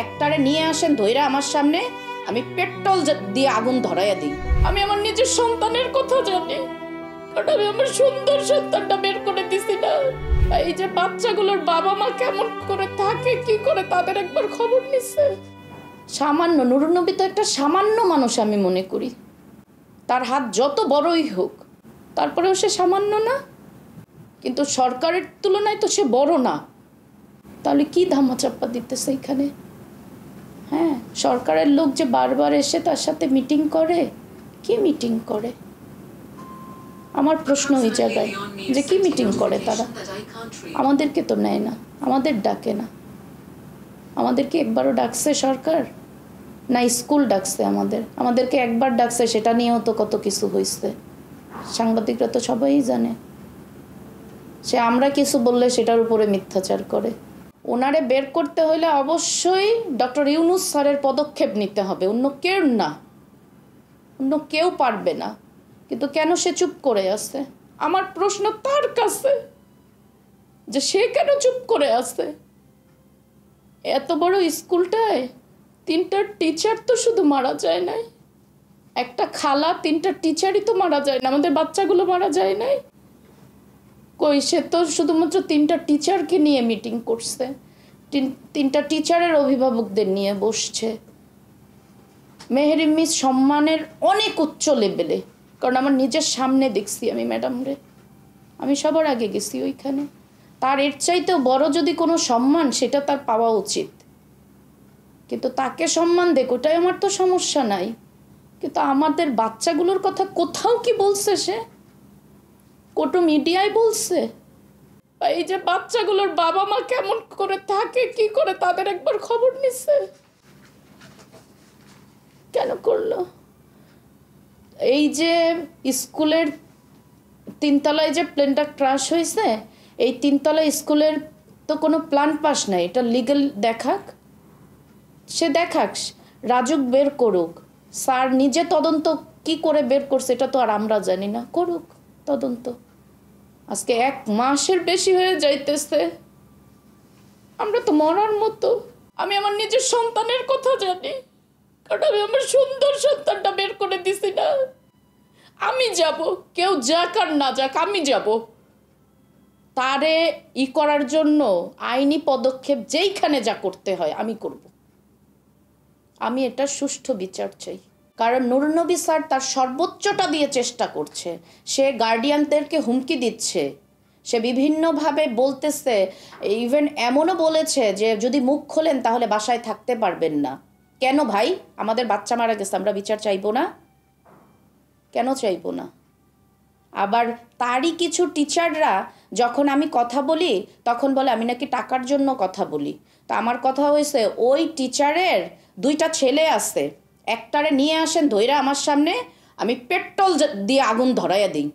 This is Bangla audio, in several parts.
একটারে নিয়ে আসেন ধইরা আমার সামনে, আমি পেট্রোল দিয়ে আগুন ধরাইয়া দিই। আমি আমার নিজের সন্তানের কথা জানি, কারণ আমি আমার সুন্দর সন্তানটা বের করে দিছি না। এই যে বাচ্চাগুলোর বাবা মা কেমন করে থাকে, কি করে, তাদের একবার খবর নিচ্ছে? সামান্য নুরুন নবী তো একটা সামান্য মানুষ আমি মনে করি, তার হাত যত বড়ই হোক তারপরেও সে সামান্য না, কিন্তু সরকারের তুলনায় তো সে বড় না। তাহলে কি ধামাচাপ্পা দিতেছে এখানে? হ্যাঁ, সরকারের লোক যে বারবার এসে তার সাথে মিটিং করে, কি মিটিং করে? আমার প্রশ্ন ওই জায়গায় যে কি মিটিং করে তারা? আমাদেরকে তো নেয় না, আমাদের ডাকে না। আমাদেরকে একবারও ডাকছে সরকার? না স্কুল ডাকছে আমাদেরকে একবার ডাকছে, সেটা নিয়েও তো কত কিছু হয়েছে। সাংবাদিকরা তো সবাই জানে, সে আমরা কিছু বললে সেটার উপরে মিথ্যাচার করে। ওনারে বের করতে হলে অবশ্যই ডক্টর ইউনূস স্যারের পদক্ষেপ নিতে হবে, অন্য কেউ না, অন্য কেউ পারবে না। কিন্তু কেন সে চুপ করে আছে? আমার প্রশ্ন তার কাছে যে সে কেন চুপ করে আছে? এত বড় স্কুলটায় 3টা টিচার তো শুধু মারা যায় নাই, একটা খালা 3টা টিচারই তো মারা যায় না, আমাদের বাচ্চাগুলো মারা যায় নাই। কই, সে তো শুধুমাত্র 3টা টিচারকে নিয়ে মিটিং করছে, 3টা টিচারের অভিভাবকদের নিয়ে বসছে। মেহেরিন মিস সম্মানের অনেক উচ্চ লেভেলে, কারণ আমার নিজের সামনে দেখছি আমি ম্যাডামরে, আমি সবার আগে গেছি ওইখানে। তার এর চাইতেও বড় যদি কোনো সম্মান, সেটা তার পাওয়া উচিত, কিন্তু তাকে সম্মান দেখ, ওটাই আমার তো সমস্যা নাই। কিন্তু আমাদের বাচ্চাগুলোর কথা কোথাও কি বলছে সে? কোটো মিডিয়ায় বলছে? এই যে বাচ্চাগুলোর বাবা মা কেমন করে থাকে, কি করে, তাদের একবার খবর নিচ্ছে? কেন করলো? এই যে স্কুলের 3তলায় যে প্লেনটা ক্রাশ হয়েছে, এই 3তলা স্কুলের তো কোনো প্ল্যান পাস নাই, এটা লিগ্যাল দেখাক, সে দেখাক, রাজুক বের করুক, স্যার নিজে তদন্ত কি করে বের করছে এটা তো আর আমরা জানি না, করুক তদন্ত। আজকে 1 মাসের বেশি হয়ে যাইতেছে, আমরা তো মরার মতো। আমি আমার নিজের সন্তানের কথা জানি, কারণ আমি আমার সুন্দর সন্তানটা বের করে দিছি না। আমি যাব, কেউ যাক আর না যাক, আমি যাব। তারে করার জন্য আইনি পদক্ষেপ যেইখানে যা করতে হয় আমি করব। আমি এটা সুষ্ঠু বিচার চাই, কারণ নুরুন নবী স্যার তার সর্বোচ্চটা দিয়ে চেষ্টা করছে। সে গার্ডিয়ানদেরকে হুমকি দিচ্ছে, সে বিভিন্নভাবে বলতেছে, ইভেন এমনও বলেছে যে যদি মুখ খোলেন তাহলে বাসায় থাকতে পারবেন না। কেন ভাই? আমাদের বাচ্চা মারা গেছে, আমরা বিচার চাইবো না? কেন চাইবো না? আবার তারই কিছু টিচাররা যখন আমি কথা বলি তখন বলে আমি নাকি টাকার জন্য কথা বলি। তা আমার কথা হয়েছে, ওই টিচারের 2টা ছেলে আছে, একটারে নিয়ে আসেন ধইরা আমার সামনে, আমি পেট্রোল দিয়ে আগুন ধরাইয়া দিই।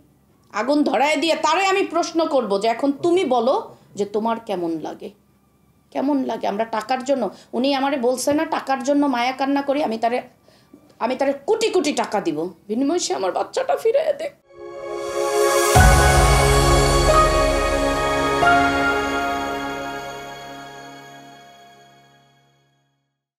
আগুন ধরাইয়া দিয়ে তারে আমি প্রশ্ন করব যে এখন তুমি বলো যে তোমার কেমন লাগে, কেমন লাগে? আমরা টাকার জন্য, উনি আমারে বলছে না টাকার জন্য মায়া কান্না করি, আমি তারে কোটি কোটি টাকা দিব, বিনিময়ে সে আমার বাচ্চাটা ফিরে দেখ।